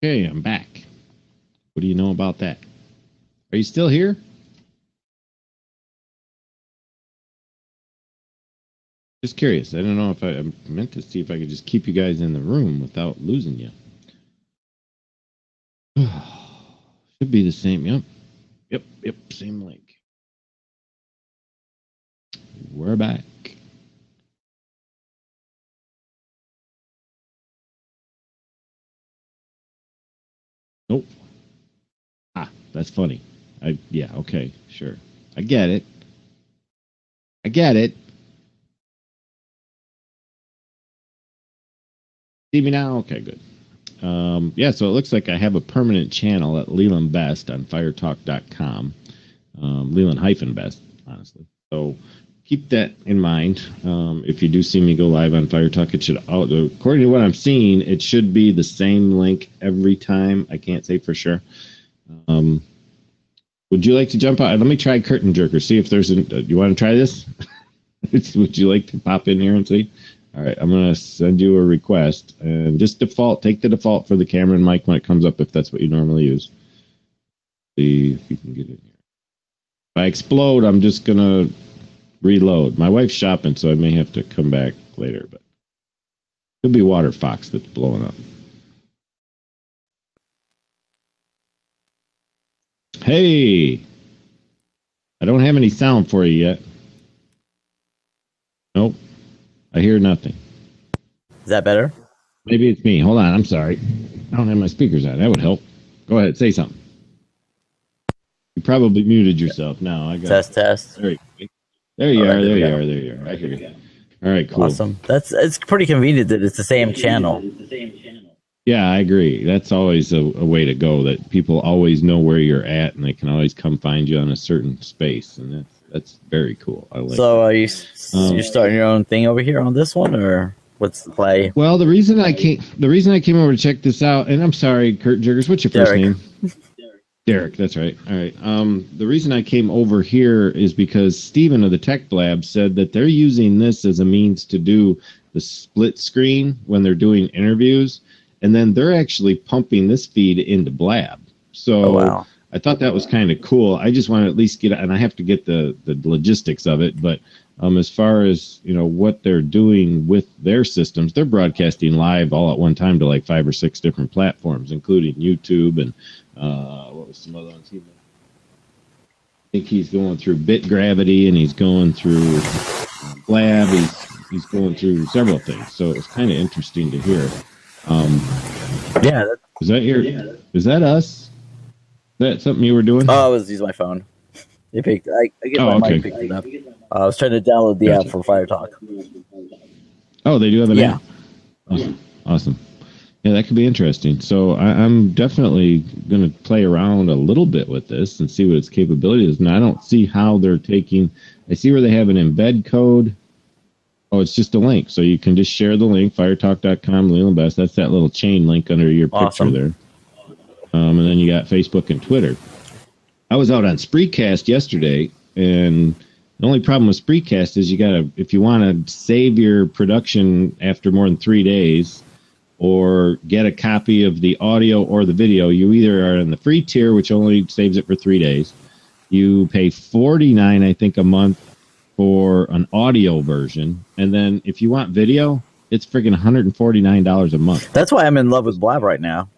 Okay, I'm back. What do you know about that? Are you still here? Just curious. I don't know if I meant to see if I could just keep you guys in the room without losing you. Should be the same. Yep. Same link. We're back. Nope. That's funny. Yeah, okay, sure. I get it. See me now? Okay, good. Yeah, so it looks like I have a permanent channel at Leland Best on Firetalk.com. Leland-Best, honestly. So keep that in mind. If you do see me go live on Firetalk, it should, according to what I'm seeing, it should be the same link every time. I can't say for sure. Would you like to jump out? Let me try CurtainJerker. See if there's you want to try this? Would you like to pop in here and see? All right, I'm going to send you a request. And just take the default for the camera and mic when it comes up, if that's what you normally use. See if you can get in here. If I explode, I'm just going to reload. My wife's shopping, so I may have to come back later. But it could be Water Fox that's blowing up. Hey! I don't have any sound for you yet. Nope. I hear nothing. Is that better? Maybe it's me. Hold on. I'm sorry. I don't have my speakers on. That would help. Go ahead. Say something. You probably muted yourself. No, I got test. There you are. There you are. I hear you. All right, cool. Awesome. It's pretty convenient that it's the same channel. Yeah, I agree. That's always a way to go, that people always know where you're at and they can always come find you on a certain space, and that's very cool. I like so you're starting your own thing over here on this one, or what's the play? Well, the reason I came over to check this out, and I'm sorry, CurtainJerker, what's your first name? Derek, that's right. All right. The reason I came over here is because Steven of the Tech Blab said that they're using this as a means to do the split screen when they're doing interviews, and then they're actually pumping this feed into Blab. So I thought that was kind of cool. I just want to at least get, and I have to get the logistics of it, but as far as, what they're doing with their systems, they're broadcasting live all at one time to like 5 or 6 different platforms, including YouTube and what was some other ones? I think he's going through Bit Gravity, and he's going through Blab. He's going through several things, so it's kind of interesting to hear. Is that us? Is that something you were doing? Oh, I was using my phone. I guess my mic picked it up. I was trying to download the app for Firetalk. Oh, they do have an app? Awesome. Yeah, that could be interesting. So I'm definitely going to play around a little bit with this and see what its capability is. And I don't see how they're taking... I see where they have an embed code. Oh, it's just a link. So you can just share the link, firetalk.com, Leland Best. That's that little chain link under your picture there. And then you got Facebook and Twitter. I was out on Spreecast yesterday, and the only problem with Spreecast is if you want to save your production after more than 3 days or get a copy of the audio or the video, you either are in the free tier, which only saves it for 3 days. You pay $49, I think, a month for an audio version. And then if you want video, it's friggin' $149 a month. That's why I'm in love with Blab right now.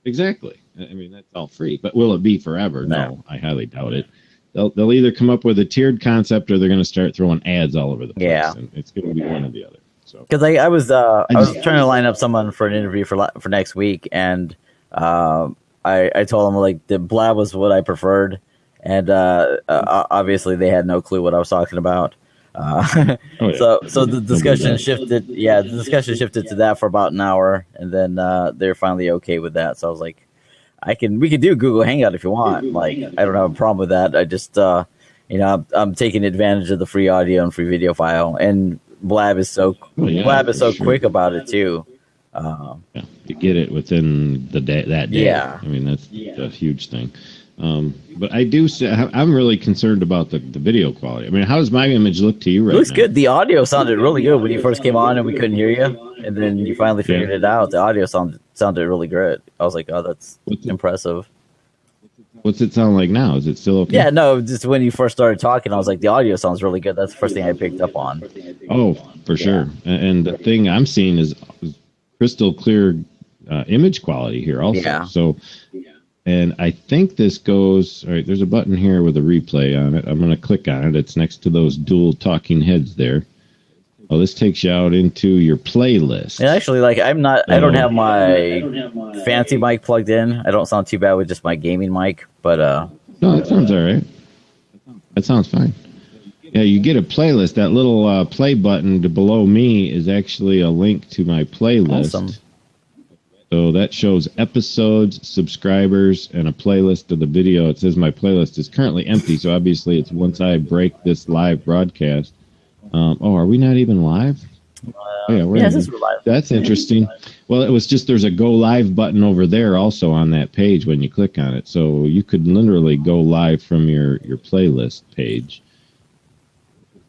Exactly. I mean, that's all free. But will it be forever? No, I highly doubt it. They'll either come up with a tiered concept, or they're going to start throwing ads all over the place. Yeah. And it's going to be one or the other. So, because I was trying to line up someone for an interview for next week, and I told them the Blab was what I preferred, and obviously they had no clue what I was talking about. So the discussion shifted. Yeah, the discussion shifted to that for about an hour, and then they're finally okay with that. So I was like, we could do Google Hangout if you want. I don't have a problem with that. I just I'm taking advantage of the free audio and free video file, and Blab is so quick about it too. To get it within that day. Yeah, I mean that's a huge thing. But I'm really concerned about the video quality. I mean, how does my image look to you right now? It looks good. The audio sounded really good when you first came on and we couldn't hear you. And then you finally figured it out. The audio sounded sounded really great. I was like, oh, that's impressive. What's it sound like now? Is it still okay? Yeah, no, just when you first started talking, I was like, the audio sounds really good. That's the first thing I picked up on. Oh, for sure. And the thing I'm seeing is crystal clear image quality here also. Yeah. So, and I think this goes, all right, there's a button here with a replay on it. I'm going to click on it. It's next to those dual talking heads there. Oh, this takes you out into your playlist. And actually, like, I don't have my fancy mic plugged in. I don't sound too bad with just my gaming mic, but no, that sounds all right. That sounds fine. Yeah, you get a playlist. That little play button below me is actually a link to my playlist. Awesome. So that shows episodes, subscribers, and a playlist of the video. It says my playlist is currently empty, so obviously it's once I break this live broadcast. Are we not even live? Yeah, we're live. That's interesting. Well, it was just there's a go live button over there also on that page when you click on it. So you could literally go live from your playlist page.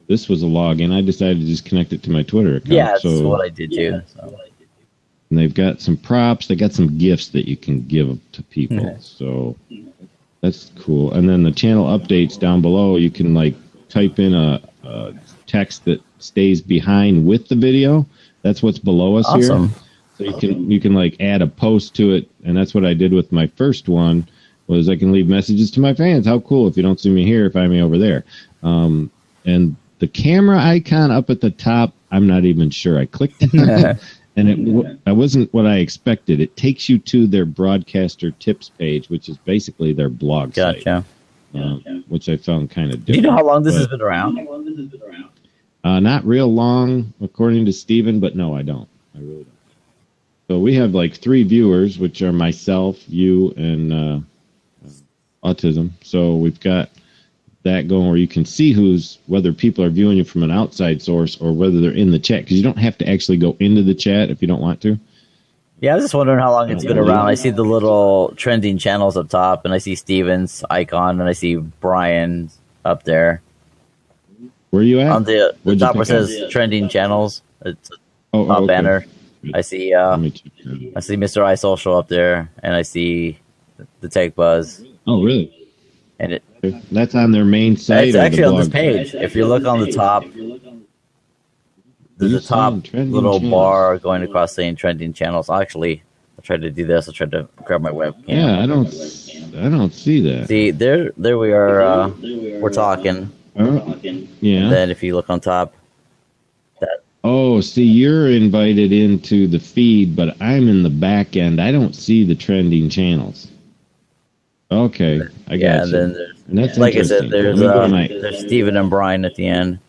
This was a login. I decided to just connect it to my Twitter account. Yeah, that's what I did too. So. And they've got some props. They got some gifts that you can give to people. So that's cool. And then the channel updates down below, you can like type in a text that stays behind with the video. That's what's below us here. So you can like add a post to it, and that's what I did with my first one. Was I can leave messages to my fans. How cool! If you don't see me here, find me over there. And the camera icon up at the top, I'm not even sure. I clicked on it, and it wasn't what I expected. It takes you to their broadcaster tips page, which is basically their blog site. Which I found kind of different. Do you know how long this has been around? Not real long, according to Steven, but no, I don't. I really don't. So we have like 3 viewers, which are myself, you, and Autism. So we've got that going where you can see whether people are viewing you from an outside source or whether they're in the chat, because you don't have to actually go into the chat if you don't want to. Yeah, I was just wondering how long it's been around. I see the little trending channels up top, and I see Steven's icon, and I see Brian up there. Where are you at? On the top where it says trending channels. It's a top banner. I see Mr. iSocial up there, and I see the Tech Buzz. Oh, really? And that's on their main site. It's actually on this page. If you look on the top, there's a top little bar going across saying trending channels. Actually, I tried to do this. I tried to grab my webcam. Yeah, I don't see that. See, there we are. We're talking. Yeah. And then if you look on top, see, you're invited into the feed, but I'm in the back end. I don't see the trending channels. Okay, I got you. And that's like I said, there's Steven and Brian at the end.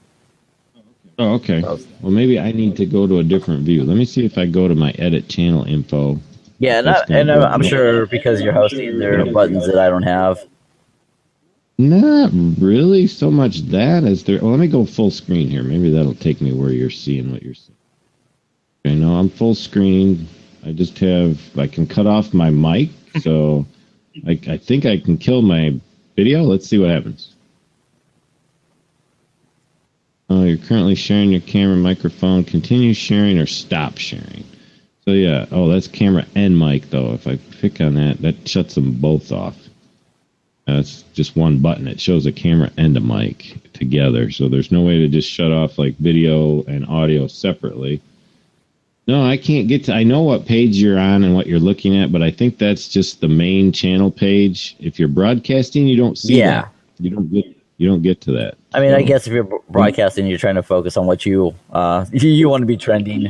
Oh, okay. Well, maybe I need to go to a different view. Let me see if I go to my edit channel info. Yeah, I'm sure because you're hosting, there are buttons that I don't have. Not really so much that as there. Well, let me go full screen here. Maybe that'll take me where you're seeing what you're seeing. Okay, no, I'm full screen. I can cut off my mic, so I think I can kill my video. Let's see what happens. Oh, you're currently sharing your camera microphone. Continue sharing or stop sharing. So yeah, that's camera and mic though. If I click on that shuts them both off. It's just one button. It shows a camera and a mic together. So there's no way to just shut off like video and audio separately. No, I can't get to. I know what page you're on and what you're looking at, but I think that's just the main channel page. If you're broadcasting, you don't see that. You don't get to that. I mean, I guess if you're broadcasting, you're trying to focus on what you want to be trending.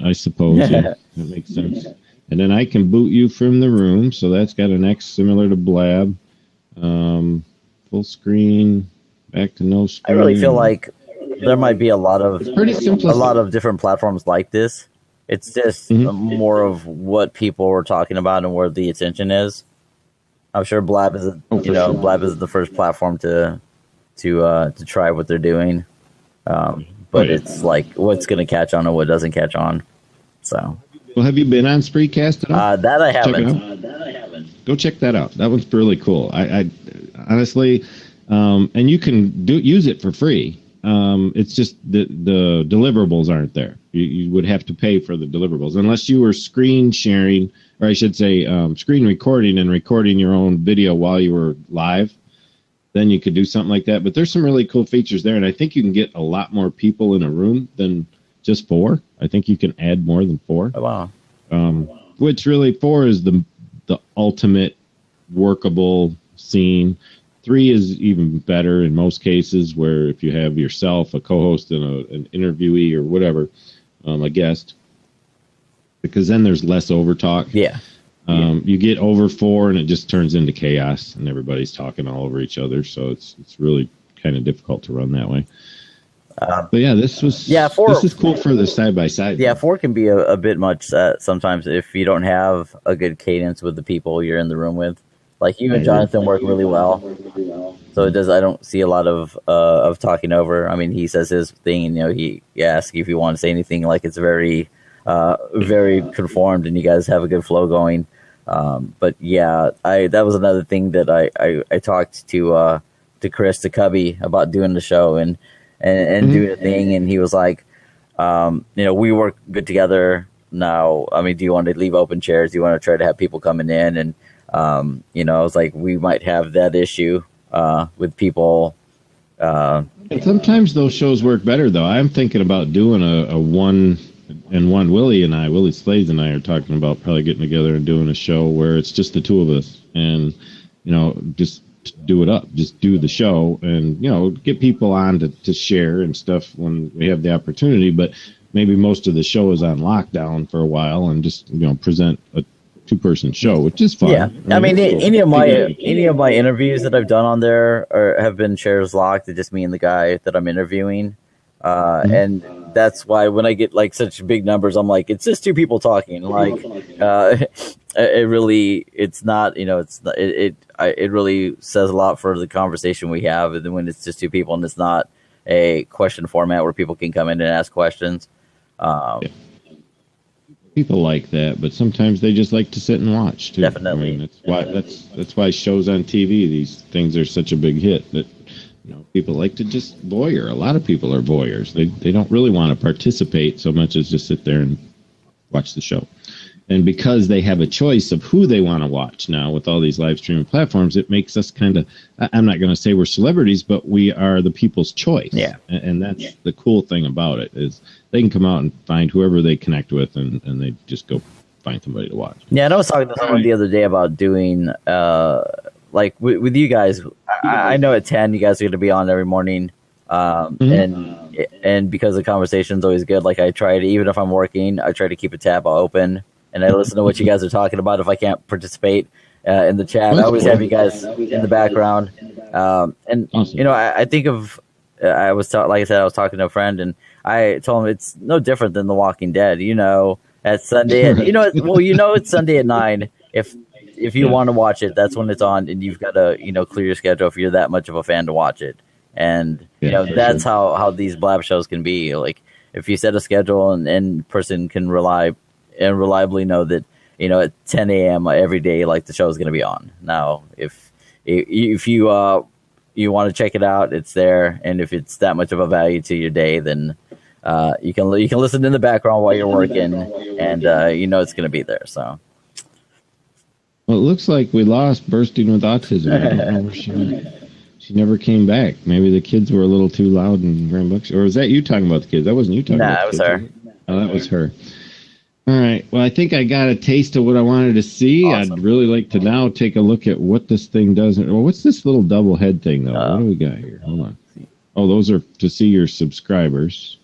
I suppose. Yeah, that makes sense. And then I can boot you from the room, so that's got an X similar to Blab. Full screen, back to no screen. I really feel like there might be a lot of different platforms like this. It's just more of what people were talking about and where the attention is. I'm sure Blab is Blab is the first platform to try what they're doing. But it's like what's going to catch on and what doesn't catch on. So. Well, have you been on Spreecast at all? That I haven't. Go check that out. That one's really cool. I honestly, and you can use it for free. It's just the deliverables aren't there. You would have to pay for the deliverables unless you were screen sharing, or I should say screen recording and recording your own video while you were live. Then you could do something like that. But there's some really cool features there, and I think you can get a lot more people in a room than just 4. I think you can add more than 4. Oh, wow. Which really 4 is the ultimate workable scene. 3 is even better in most cases, where if you have yourself, a co-host, and an interviewee or whatever, a guest, because then there's less overtalk. Yeah. You get over 4 and it just turns into chaos and everybody's talking all over each other. So it's really kind of difficult to run that way. But yeah, this is cool for the side by side. Yeah, 4 can be a bit much sometimes if you don't have a good cadence with the people you're in the room with. Like you and Jonathan work really well, so it does. I don't see a lot of talking over. I mean, he says his thing, and he asks if you want to say anything. Like it's very, very conformed, and you guys have a good flow going. But yeah, that was another thing that I talked to Chris, to Cubby, about doing the show and doing a thing, and he was like, we work good together now. I mean, do you want to leave open chairs? Do you want to try to have people coming in? And I was like, we might have that issue with people. Sometimes those shows work better, though. I'm thinking about doing a one. And Willie Slades and I are talking about probably getting together and doing a show where it's just the two of us, and just do it up, just do the show, and get people on to share and stuff when we have the opportunity. But maybe most of the show is on lockdown for a while, and just present a 2-person show, which is fun. Yeah, I mean, any of my interviews that I've done on there have been chairs locked. It's just me and the guy that I'm interviewing. And that's why when I get like such big numbers, I'm like, it's just 2 people talking. Like, it really says a lot for the conversation we have. And then when it's just 2 people and it's not a question format where people can come in and ask questions. People like that, but sometimes they just like to sit and watch too. Definitely. I mean, that's why shows on TV, these things are such a big hit that people like to just voyeur. A lot of people are voyeurs. They don't really want to participate so much as just sit there and watch the show. And because they have a choice of who they want to watch now with all these live streaming platforms, it makes us kind of, I'm not going to say we're celebrities, but we are the people's choice. Yeah. And that's the cool thing about it, is they can come out and find whoever they connect with, and they just go find somebody to watch. Yeah, and I was talking to someone the other day about doing, like with you guys, I know at 10 you guys are going to be on every morning, and because the conversation's always good, like I try to, even if I'm working, I try to keep a tab open, and I listen to what you guys are talking about. If I can't participate in the chat, I always have you guys in the background. And awesome. I think of, like I said, I was talking to a friend, and I told him it's no different than The Walking Dead. At Sunday, it's Sunday at 9. If you want to watch it, that's when it's on, and you've got to, clear your schedule if you're that much of a fan to watch it. And, that's how these blab shows can be. Like, if you set a schedule and person can reliably know that, at 10 a.m. every day, like, the show is going to be on. Now, if you want to check it out, it's there. And if it's that much of a value to your day, then you can listen in the background while you're working, and it's going to be there. So. Well, it looks like we lost Bursting with Autism. I don't know where she never came back. Maybe the kids were a little too loud and rambunctious. Or was that you talking about the kids? That wasn't you talking about the kids. That was her. Oh, that was her. All right. Well, I think I got a taste of what I wanted to see. Awesome. I'd really like to now take a look at what this thing does. Well, what's this little double head thing, though? What do we got here? Hold on. Oh, those are to see your subscribers.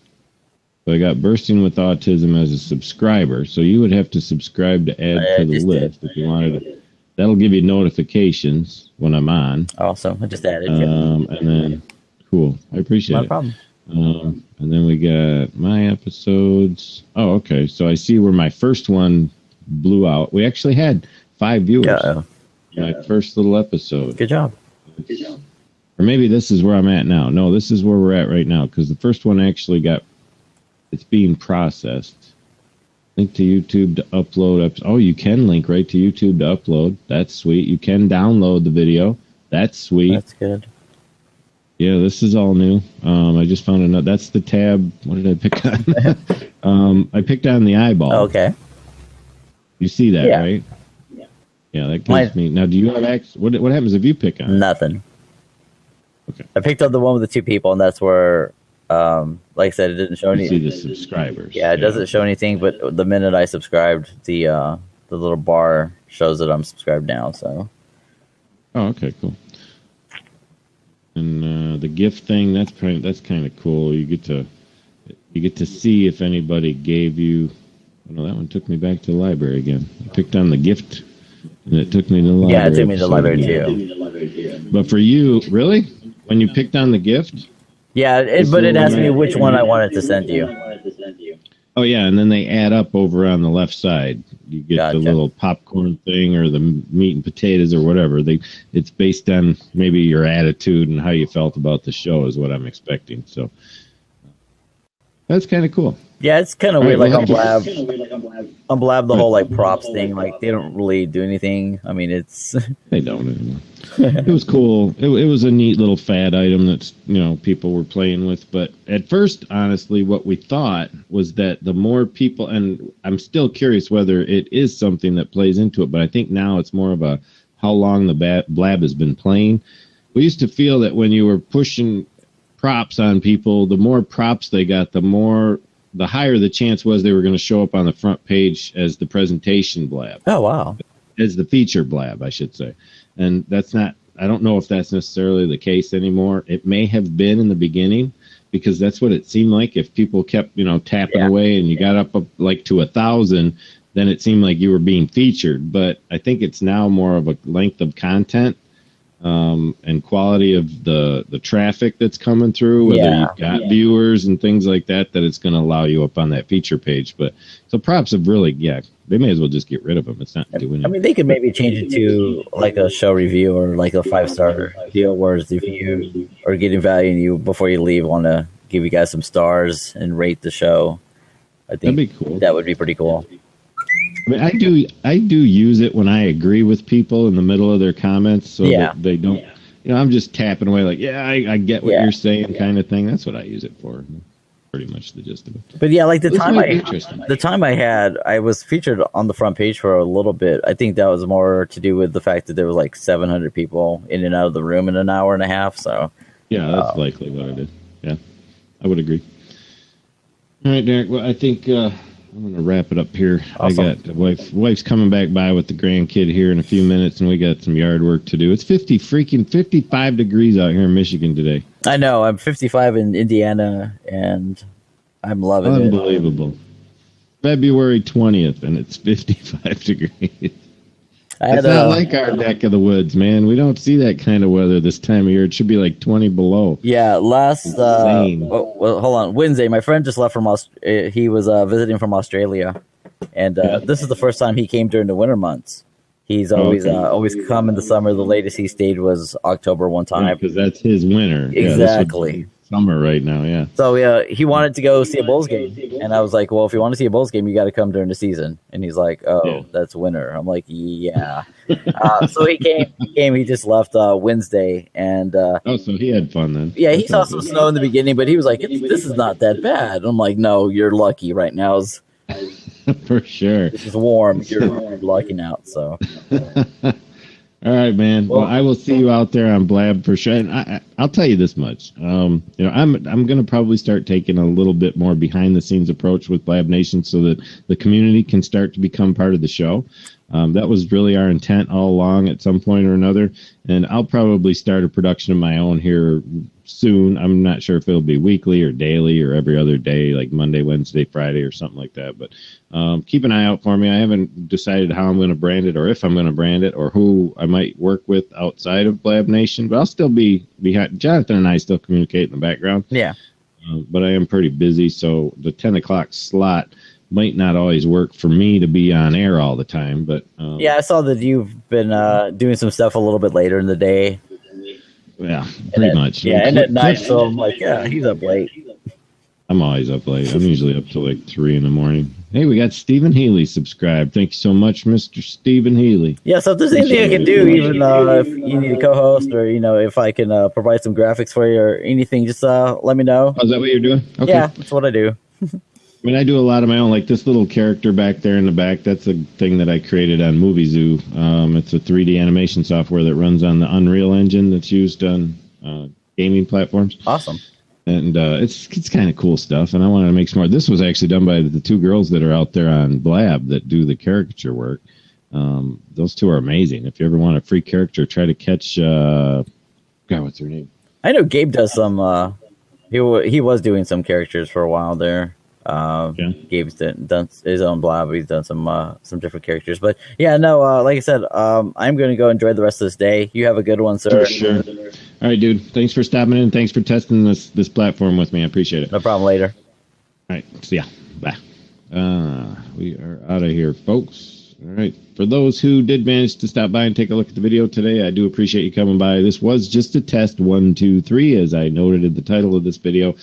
So I got Bursting with Autism as a subscriber. So you would have to subscribe to add to the list if you wanted to. That'll give you notifications when I'm on. Awesome. I just added. And then, cool. I appreciate it. No problem. And then we got my episodes. Oh, okay. So I see where my first one blew out. We actually had 5 viewers. Yeah. My first little episode. Good job. Or maybe this is where I'm at now. No, this is where we're at right now, because the first one actually it's being processed. Link to YouTube to upload. Oh, you can link right to YouTube to upload. That's sweet. You can download the video. That's sweet. That's good. Yeah, this is all new. I just found another. That's the tab. What did I pick on? I picked on the eyeball. Okay. You see that, right? Yeah, that gives me. Now, do you have access? What happens if you pick on it? Nothing. Okay. I picked up the one with the 2 people, and that's where, like I said, it didn't show anything. You see the subscribers. Yeah, it doesn't show anything, but the minute I subscribed, the little bar shows that I'm subscribed now. So. Oh, okay, cool. And the gift thing, that's kind of cool. You get to see if anybody gave you. Oh, no, that one took me back to the library again. I picked on the gift, and it took me to the library. Yeah, it took me to the library too. But for you, really, when you picked on the gift? Yeah, but it asked me which one I wanted to send you. Oh yeah, and then they add up over on the left side. You get the little popcorn thing or the meat and potatoes or whatever. It's based on maybe your attitude and how you felt about the show is what I'm expecting. So that's kind of cool. Yeah, it's kind of weird. Like on Blab, the whole like props thing, like they don't really do anything. I mean, they don't anymore. It was cool. It was a neat little fad item that people were playing with. But at first, honestly, what we thought was that the more people, and I'm still curious whether it is something that plays into it. But I think now it's more of a how long the Blab has been playing. We used to feel that when you were pushing props on people, the more props they got, the higher the chance was they were going to show up on the front page as the presentation blab. Oh, wow. As the feature blab, I should say. And I don't know if that's necessarily the case anymore. It may have been in the beginning because that's what it seemed like. If people kept, tapping away and you got up like to 1,000, then it seemed like you were being featured. But I think it's now more of a length of content. And quality of the traffic that's coming through, whether you've got viewers and things like that it's going to allow you up on that feature page. But so props have really, they may as well just get rid of them. It's not doing it. I mean, they could maybe change it to like a show review or like a 5-star deal where if you are getting value and you, before you leave, want to give you guys some stars and rate the show. I think that'd be cool. That would be pretty cool. I mean, I do use it when I agree with people in the middle of their comments, so that they don't. I'm just tapping away like, I get what you're saying, kind of thing. That's what I use it for. Pretty much the gist of it. But yeah, like the time I had, I was featured on the front page for a little bit. I think that was more to do with the fact that there was like 700 people in and out of the room in an hour and a half. So yeah, that's likely what I did. Yeah, I would agree. All right, Derek. Well, I think. I'm going to wrap it up here. Awesome. I got wife's coming back by with the grandkid here in a few minutes, and we got some yard work to do. It's 55 degrees out here in Michigan today. I know. I'm 55 in Indiana, and I'm loving it. Unbelievable. February 20th, and it's 55 degrees. It's not like our neck of the woods, man. We don't see that kind of weather this time of year. It should be like 20 below. Yeah, hold on. Wednesday, my friend just left he was visiting from Australia, and this is the first time he came during the winter months. He's always come in the summer. The latest he stayed was October one time. Because that's his winter. Exactly. Summer right now, yeah. So he wanted to go see a Bulls game, and I was like, "Well, if you want to see a Bulls game, you got to come during the season." And he's like, "Oh, that's winter." I'm like, "Yeah." So he came. He just left Wednesday, and so he had fun then. Yeah, he saw some snow in the beginning, but he was like, "This is not that bad." I'm like, "No, you're lucky right now." For sure. This is warm. You're lucky now. So. All right, man. Well, I will see you out there on Blab for sure. And I'll tell you this much. I'm going to probably start taking a little bit more behind the scenes approach with Blab Nation so that the community can start to become part of the show. That was really our intent all along at some point or another. And I'll probably start a production of my own here soon. I'm not sure if it'll be weekly or daily or every other day, like Monday, Wednesday, Friday or something like that. But keep an eye out for me. I haven't decided how I'm going to brand it or if I'm going to brand it or who I might work with outside of Blab Nation. But I'll still be behind. Jonathan and I still communicate in the background. Yeah. But I am pretty busy, so the 10 o'clock slot might not always work for me to be on air all the time. But yeah, I saw that you've been doing some stuff a little bit later in the day. Yeah, pretty much. Yeah, and at night, so I'm like, yeah, he's up late. I'm always up late. I'm usually up till like 3 in the morning. Hey, we got Stephen Healy subscribed. Thank you so much, Mr. Stephen Healy. Yeah, so if there's anything I can do, even if you need a co-host or, if I can provide some graphics for you or anything, just let me know. Oh, is that what you're doing? Okay. Yeah, that's what I do. I mean, I do a lot of my own, like this little character back there in the back. That's a thing that I created on MovieZoo. It's a 3D animation software that runs on the Unreal Engine that's used on gaming platforms. Awesome. And it's kind of cool stuff, and I wanted to make some more. This was actually done by the two girls that are out there on Blab that do the caricature work. Those two are amazing. If you ever want a free caricature, try to catch... God, what's her name? I know Gabe does some... he was doing some characters for a while there. Gabe's done his own Blab. He's done some different characters. But, yeah, no, like I said, I'm going to go enjoy the rest of this day. You have a good one, sir. For sure. All right, dude. Thanks for stopping in. Thanks for testing this platform with me. I appreciate it. No problem. Later. All right. See ya. Bye. We are out of here, folks. All right. For those who did manage to stop by and take a look at the video today, I do appreciate you coming by. This was just a test 1, 2, 3, as I noted in the title of this video.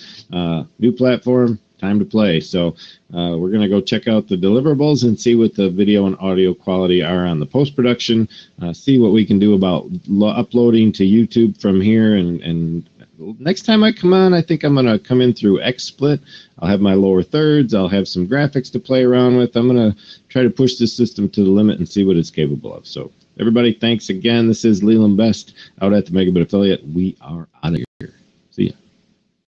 New platform. Time to play. So we're going to go check out the deliverables and see what the video and audio quality are on the post-production, see what we can do about uploading to YouTube from here. And next time I come on, I think I'm going to come in through XSplit. I'll have my lower thirds. I'll have some graphics to play around with. I'm going to try to push this system to the limit and see what it's capable of. So everybody, thanks again. This is Leland Best out at the Megabit Affiliate. We are out of here.